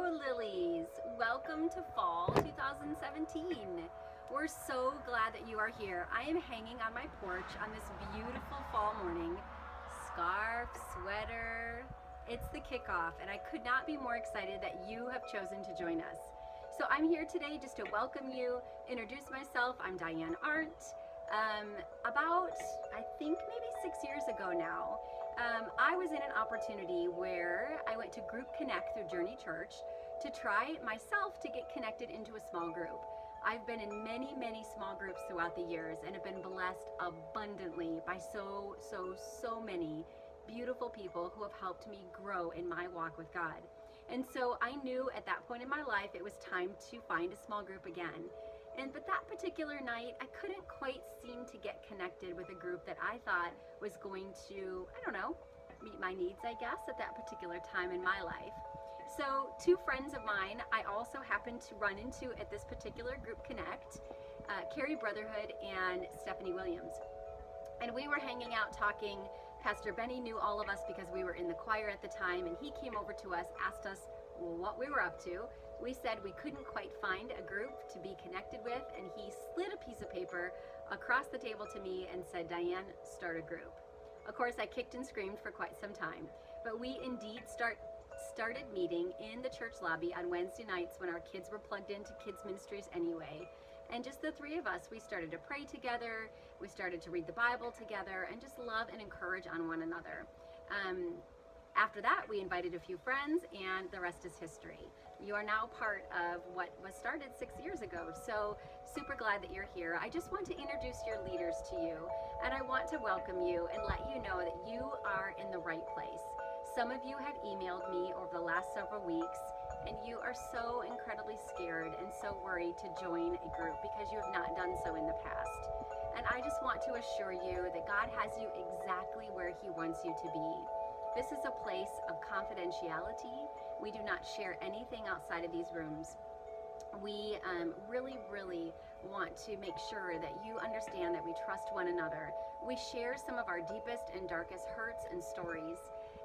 Hello, Lilies. Welcome to fall 2017. We're so glad that you are here. I am hanging on my porch on this beautiful fall morning. Scarf, sweater, it's the kickoff, and I could not be more excited that you have chosen to join us. So I'm here today just to welcome you, introduce myself. I'm Diane Arndt. About, I think maybe 6 years ago now, I was in an opportunity where I went to Group Connect through Journey Church to try myself to get connected into a small group. I've been in many small groups throughout the years and have been blessed abundantly by so many beautiful people who have helped me grow in my walk with God. And so I knew at that point in my life it was time to find a small group again. But that particular night, I couldn't quite seem to get connected with a group that I thought was going to, meet my needs, I guess, at that particular time in my life. So two friends of mine I also happened to run into at this particular Group Connect, Carrie Brotherhood and Stephanie Williams. And we were hanging out talking. Pastor Benny knew all of us because we were in the choir at the time, and he came over to us, asked us what we were up to. We said we couldn't quite find a group to be connected with, and he slid a piece of paper across the table to me and said, "Diane, start a group." Of course, I kicked and screamed for quite some time, but we indeed started meeting in the church lobby on Wednesday nights when our kids were plugged into kids ministries anyway. And just the three of us, we started to pray together, we started to read the Bible together, and just love and encourage on one another. After that, we invited a few friends, and the rest is history. You are now part of what was started 6 years ago, so super glad that you're here. I just want to introduce your leaders to you, and I want to welcome you and let you know that you are in the right place. Some of you have emailed me over the last several weeks, and you are so incredibly scared and so worried to join a group because you have not done so in the past. And I just want to assure you that God has you exactly where He wants you to be. This is a place of confidentiality. We do not share anything outside of these rooms. We really want to make sure that you understand that we trust one another. We share some of our deepest and darkest hurts and stories,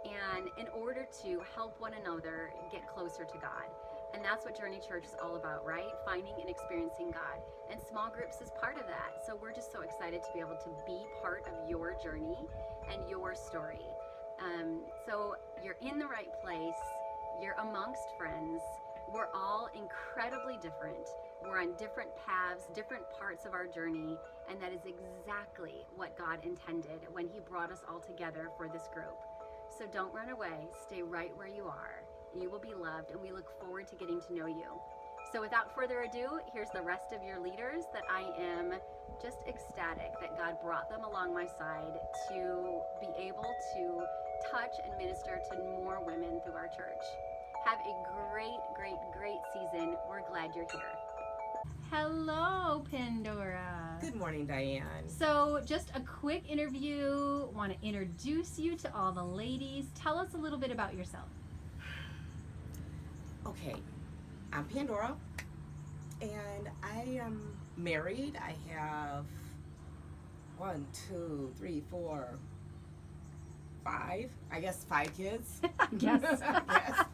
and in order to help one another get closer to God. And that's what Journey Church is all about, right? Finding and experiencing God. And small groups is part of that. So we're just so excited to be able to be part of your journey and your story. So you're in the right place. You're amongst friends. We're all incredibly different. We're on different paths, different parts of our journey, and that is exactly what God intended when He brought us all together for this group. So don't run away. Stay right where you are. You will be loved, and we look forward to getting to know you. So without further ado, here's the rest of your leaders that I am just ecstatic that God brought them along my side to be able to touch and minister to more women through our church. Have a great season. We're glad you're here. Hello, Pandora. Good morning, Diane. So just a quick interview. Want to introduce you to all the ladies. Tell us a little bit about yourself. Okay, I'm Pandora, and I am married. I have 5 kids. Yes. Yes.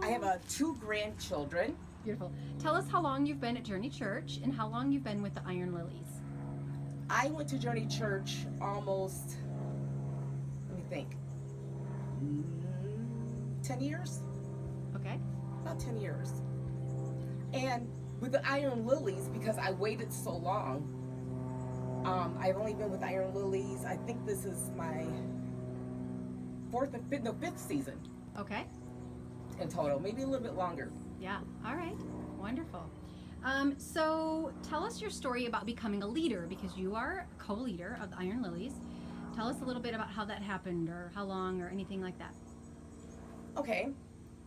I have 2 grandchildren. Beautiful. Tell us how long you've been at Journey Church and how long you've been with the Iron Lilies. I went to Journey Church almost, let me think, 10 years? Okay. About 10 years. And with the Iron Lilies, because I waited so long, I've only been with Iron Lilies, I think this is my 5th season. Okay. In total, maybe a little bit longer. Yeah. All right. Wonderful. So tell us your story about becoming a leader, because you are a co-leader of the Iron Lilies. Tell us a little bit about how that happened, or how long, or anything like that. Okay.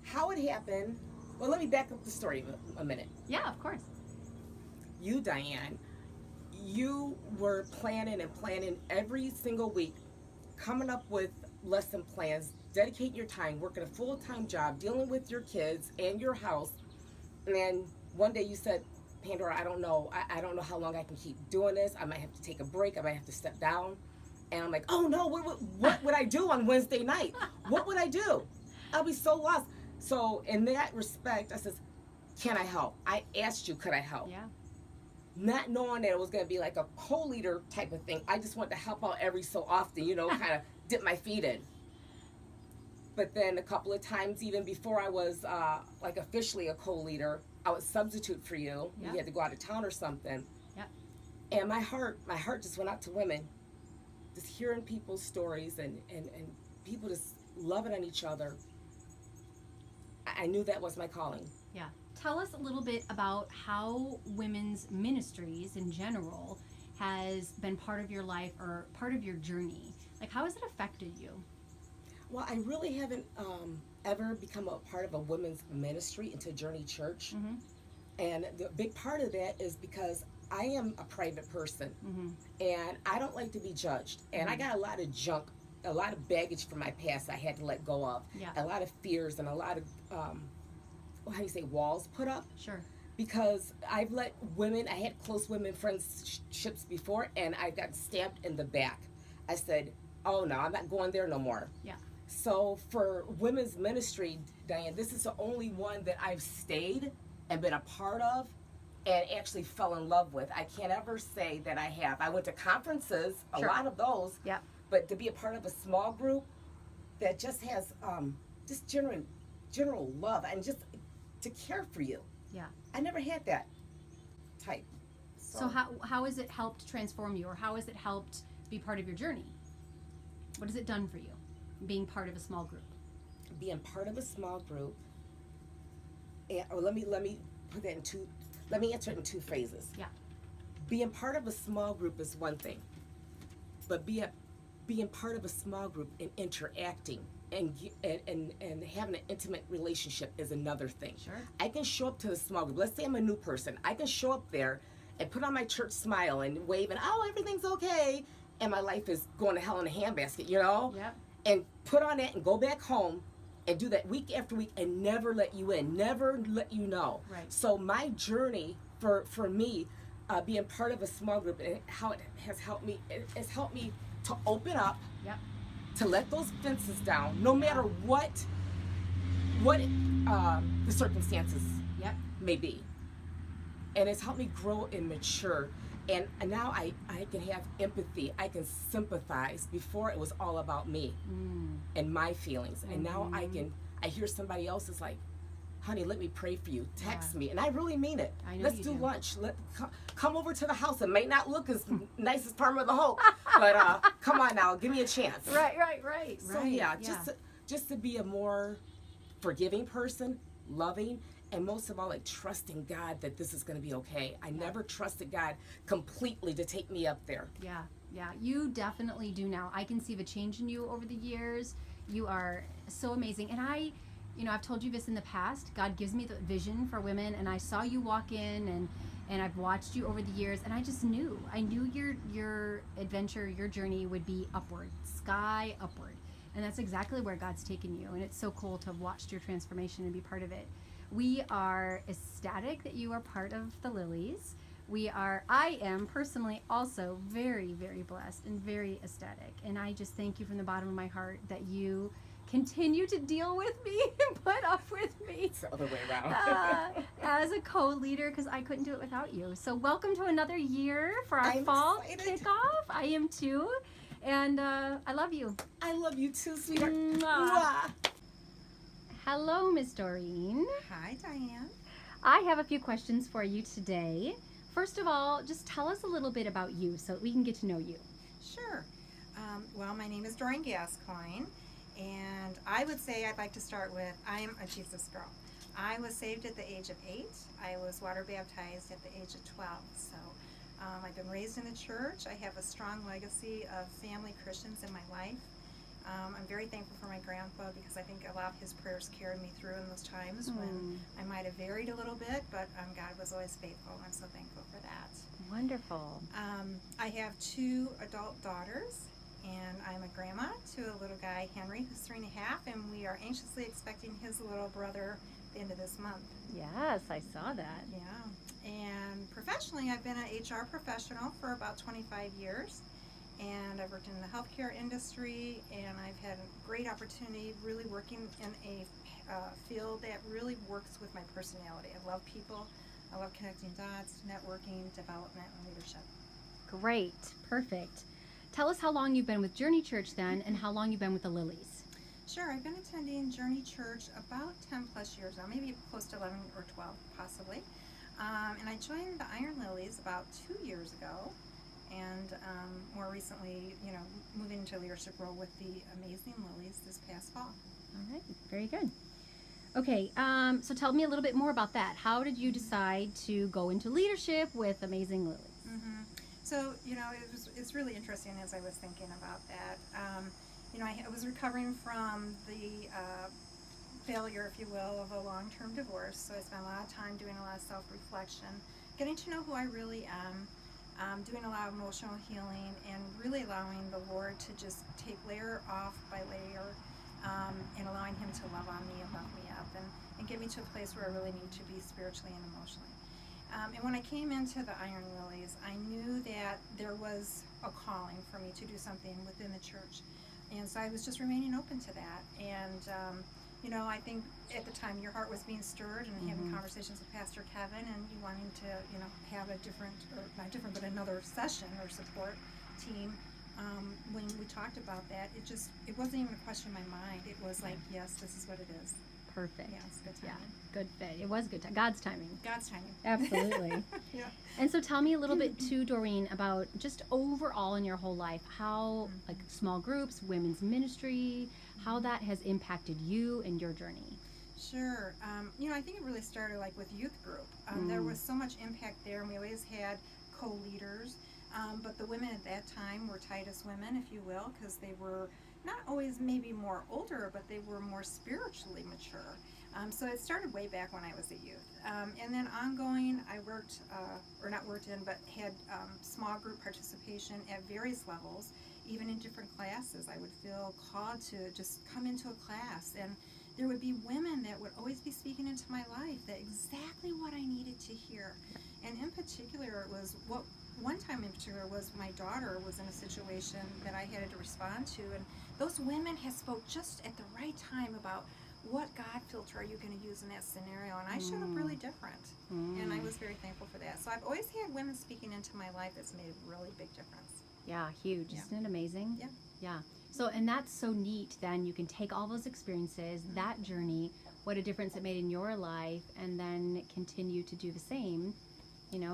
How it happened, well, let me back up the story a minute. Yeah, of course. You, Diane, you were planning every single week, coming up with lesson plans, dedicating your time, working a full-time job, dealing with your kids and your house. And one day you said, Pandora, I don't know how long I can keep doing this. I might have to take a break. I might have to step down. And I'm like, oh no, what would I do on Wednesday night? What would I do? I'll be so lost. So in that respect, I says, can I help? I asked you, could I help? Yeah. Not knowing that it was going to be like a co-leader type of thing. I just wanted to help out every so often, kind of dip my feet in. But then a couple of times, even before I was like officially a co-leader, I would substitute for you. Yeah. You had to go out of town or something. Yeah. And my heart just went out to women. Just hearing people's stories and people just loving on each other. I knew that was my calling. Yeah. Tell us a little bit about how women's ministries in general has been part of your life or part of your journey. Like, how has it affected you? Well, I really haven't ever become a part of a women's ministry until Journey Church. Mm-hmm. And the big part of that is because I am a private person. Mm-hmm. And I don't like to be judged. And I got a lot of junk, a lot of baggage from my past I had to let go of. Yeah. A lot of fears and a lot of, walls put up. Sure. Because I've let women, I had close women friendships before, and I got stabbed in the back. I said, oh no, I'm not going there no more. Yeah. So for women's ministry, Diane, this is the only one that I've stayed and been a part of and actually fell in love with. I can't ever say that I have. I went to conferences, a Sure. lot of those, Yep. but to be a part of a small group that just has just general love and just to care for you. Yeah. I never had that type. So how has it helped transform you, or how has it helped be part of your journey? What has it done for you, being part of a small group? Being part of a small group, let me put that in two. Let me answer it in two phases. Yeah. Being part of a small group is one thing, but being part of a small group and interacting and having an intimate relationship is another thing. Sure. I can show up to the small group. Let's say I'm a new person. I can show up there and put on my church smile and wave and, oh, everything's okay, and my life is going to hell in a handbasket, Yep. and put on that and go back home and do that week after week and never let you in, never let you know. Right. So my journey for me, being part of a small group and how it has helped me, to open up, Yep. to let those fences down, no matter what the circumstances Yep. may be. And it's helped me grow and mature. And now I can have empathy. I can sympathize. Before it was all about me and my feelings. And now I hear somebody else is like, honey, let me pray for you. Text me. And I really mean it. I know Let's you do do. lunch. Come over to the house. It might not look as nice as Parma the Hope, but come on now, give me a chance. Right. So yeah, just to be a more forgiving person, loving, and most of all, like trusting God that this is going to be okay. I never trusted God completely to take me up there. Yeah. You definitely do now. I can see the change in you over the years. You are so amazing. And I've told you this in the past. God gives me the vision for women, and I saw you walk in, and I've watched you over the years, and I just knew. I knew your adventure, your journey would be upward, sky upward. And that's exactly where God's taken you. And it's so cool to have watched your transformation and be part of it. We are ecstatic that you are part of the Lillies. I am personally also very, very blessed and very ecstatic. And I just thank you from the bottom of my heart that you continue to deal with me and put up with me. It's the other way around. As a co-leader, because I couldn't do it without you. So welcome to another year for our I'm fall excited. kickoff. I am too. And I love you. I love you too, sweetheart. Mwah. Mwah. Hello, Miss Doreen. Hi, Diane. I have a few questions for you today. First of all, just tell us a little bit about you so that we can get to know you. Sure. Well, my name is Doreen Gascoigne, and I would say I'd like to start with I am a Jesus girl. I was saved at the age of 8. I was water baptized at the age of 12. So I've been raised in the church. I have a strong legacy of family Christians in my life. I'm very thankful for my grandpa because I think a lot of his prayers carried me through in those times when I might have varied a little bit, but God was always faithful. I'm so thankful for that. Wonderful. I have 2 adult daughters, and I'm a grandma to a little guy, Henry, who's 3 and a half, and we are anxiously expecting his little brother at the end of this month. Yes, I saw that. Yeah. And professionally, I've been an HR professional for about 25 years. and I've worked in the healthcare industry, and I've had a great opportunity really working in a field that really works with my personality. I love people, I love connecting dots, networking, development, and leadership. Great. Perfect. Tell us how long you've been with Journey Church then, and how long you've been with the Lillies. Sure, I've been attending Journey Church about 10 plus years now, maybe close to 11 or 12 possibly. And I joined the Iron Lillies about 2 years ago, and more recently, moving into a leadership role with the Amazing Lillies this past fall. All right. Very good. Okay. So tell me a little bit more about that. How did you decide to go into leadership with Amazing Lillies? Mm-hmm. So, it's really interesting as I was thinking about that. I was recovering from the failure, if you will, of a long-term divorce. So I spent a lot of time doing a lot of self-reflection, getting to know who I really am, doing a lot of emotional healing, and really allowing the Lord to just take layer off by layer, and allowing Him to love on me and love me up, and get me to a place where I really need to be spiritually and emotionally. And when I came into the Iron Lillies, I knew that there was a calling for me to do something within the church. And so I was just remaining open to that. And, I think at the time your heart was being stirred and having conversations with Pastor Kevin, and you wanting to, have a different, or not different, but another session or support team. When we talked about that, it wasn't even a question in my mind. It was like, yes, this is what it is. Perfect. Yeah, it's good timing. Yeah, good fit. It was good time. God's timing. God's timing. Absolutely. Yeah. And so tell me a little bit too, Doreen, about just overall in your whole life, how like small groups, women's ministry, how that has impacted you and your journey. Sure. I think it really started like with youth group. There was so much impact there, and we always had co-leaders. But the women at that time were Titus women, if you will, because they were not always maybe more older, but they were more spiritually mature. So it started way back when I was a youth. And then ongoing, I worked, or not worked in, but had small group participation at various levels, even in different classes. I would feel called to just come into a class, and there would be women that would always be speaking into my life that exactly what I needed to hear. And in particular, it was one time in particular was my daughter was in a situation that I had to respond to, and those women had spoke just at the right time about what God filter are you going to use in that scenario, and I showed up really different, and I was very thankful for that. So I've always had women speaking into my life that's made a really big difference. Yeah, huge. Yeah. Isn't it amazing? Yeah. Yeah. So, and that's so neat then you can take all those experiences, that journey, what a difference it made in your life, and then continue to do the same,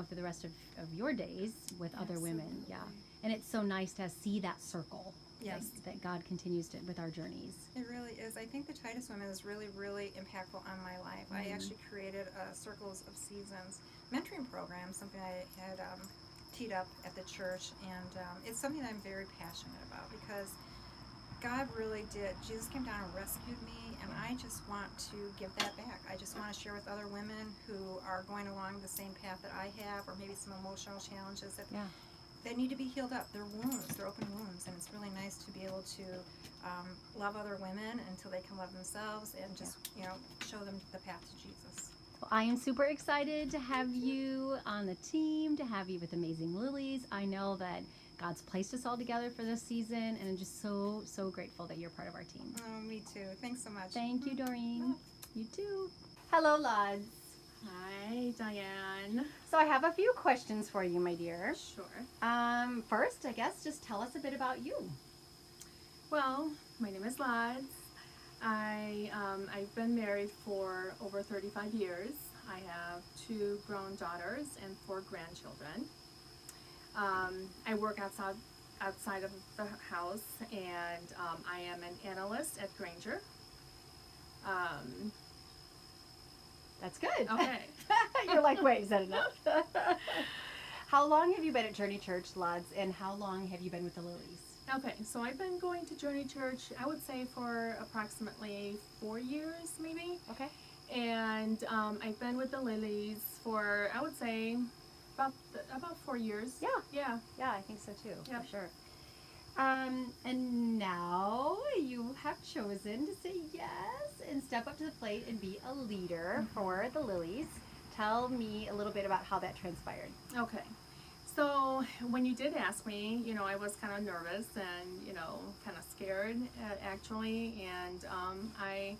for the rest of your days with other women. Yeah. And it's so nice to see that circle. Yes. That God continues to with our journeys. It really is. I think the Titus Women is really, really impactful on my life. I actually created a Circles of Seasons mentoring program, something I had teed up at the church, and it's something that I'm very passionate about because God really did. Jesus came down and rescued me, and I just want to give that back. I just want to share with other women who are going along the same path that I have, or maybe some emotional challenges that they need to be healed up. They're wounds, they're open wounds, and it's really nice to be able to love other women until they can love themselves, and just show them the path to Jesus. Well, I am super excited to have you on the team, to have you with Amazing Lillies. I know that God's placed us all together for this season, and I'm just so, so grateful that you're part of our team. Oh, me too. Thanks so much. Thank you, Doreen. You too. Hello, lads. Hi, Diane. So I have a few questions for you, my dear. Sure. First, I guess, just tell us a bit about you. Well, my name is Lads. I've been married for over 35 years. I have 2 grown daughters and 4 grandchildren. I work outside of the house, and I am an analyst at Granger. That's good. Okay. You're like, wait, is that enough? How long have you been at Journey Church, lads, and how long have you been with the Lillies? Okay, so I've been going to Journey Church, I would say, for approximately 4 years, maybe. Okay. And I've been with the Lillies for, I would say, about 4 years. Yeah. Yeah. Yeah, I think so too, Yeah. for sure. And now you have chosen to say yes and step up to the plate and be a leader for the Lillies. Tell me a little bit about how that transpired. Okay. So when you did ask me, I was kind of nervous and, kind of scared actually. And I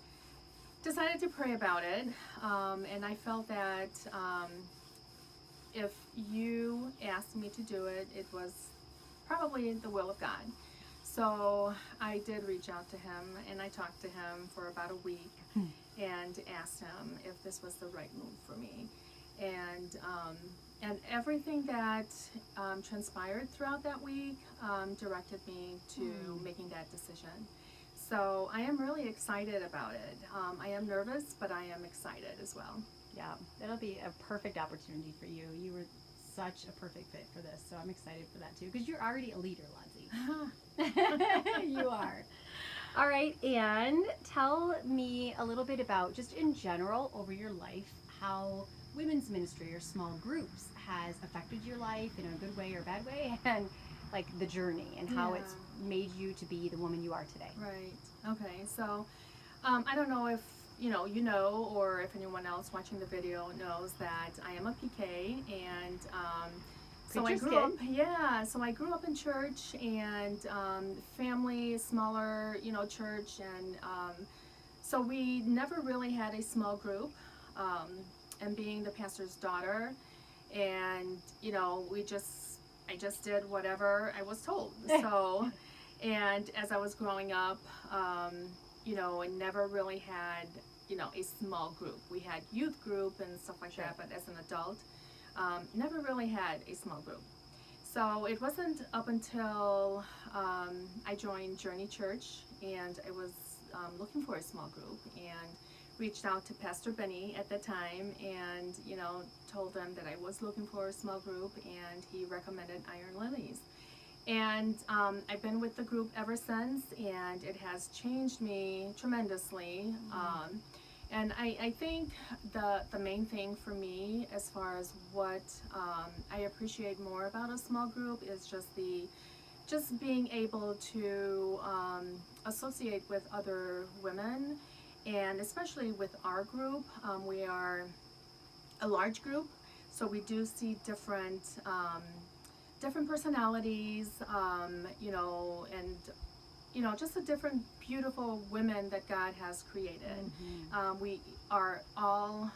decided to pray about it. And I felt that if you asked me to do it, it was probably the will of God. So I did reach out to him and I talked to him for about a week and asked him if this was the right move for me. And everything that transpired throughout that week directed me to making that decision. So I am really excited about it. I am nervous, but I am excited as well. Yeah, it'll be a perfect opportunity for you. You were such a perfect fit for this, so I'm excited for that too, because you're already a leader, Lindsay. You are. All right, and tell me a little bit about, just in general, over your life, how women's ministry or small groups has affected your life in a good way or a bad way, and like the journey and how it's made you to be the woman you are today. Right. Okay. So I don't know if or if anyone else watching the video knows that I am a PK, and so I grew up. Yeah. So I grew up in church and family, smaller, church, and so we never really had a small group. And being the pastor's daughter, and I just did whatever I was told. So, and as I was growing up, I never really had, a small group. We had youth group and stuff like that, but as an adult, never really had a small group. So it wasn't up until I joined Journey Church, and I was looking for a small group, and reached out to Pastor Benny at the time, and told him that I was looking for a small group, and he recommended Iron Lilies. And I've been with the group ever since, and it has changed me tremendously. And I think the main thing for me, as far as what I appreciate more about a small group, is just being able to associate with other women. And especially with our group, we are a large group, so we do see different personalities, and just the different beautiful women that God has created. We are all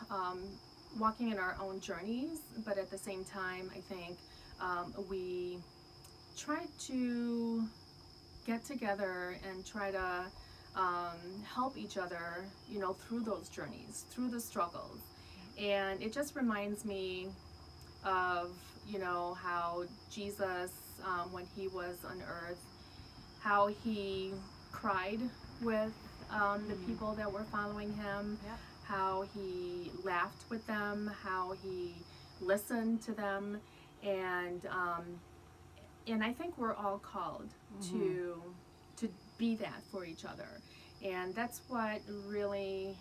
walking in our own journeys, but at the same time, I think we try to get together and try to help each other, through those journeys, through the struggles. And it just reminds me of, how Jesus, when he was on earth, how he cried with the people that were following him, how he laughed with them, how he listened to them. And I think we're all called to be that for each other. And that's what really,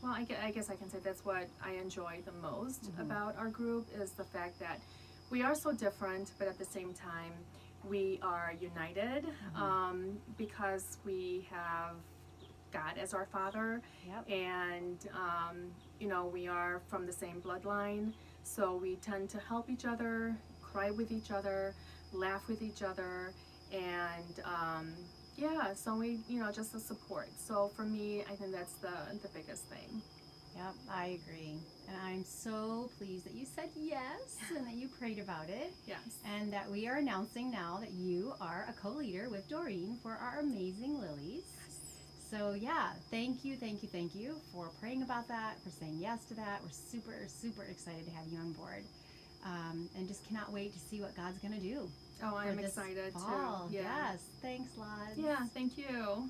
I guess I can say that's what I enjoy the most about our group, is the fact that we are so different, but at the same time, we are united because we have God as our Father, and we are from the same bloodline, so we tend to help each other, cry with each other, laugh with each other, and so we, just the support. So for me, I think that's the biggest thing. Yep, I agree. And I'm so pleased that you said yes and that you prayed about it. Yes. And that we are announcing now that you are a co-leader with Doreen for our amazing Lilies. So yeah, thank you for praying about that, for saying yes to that. We're super, super excited to have you on board. And just cannot wait to see what God's going to do. Oh, I'm excited fall. too. Yeah. Yes. Thanks, Lod. Yeah, thank you.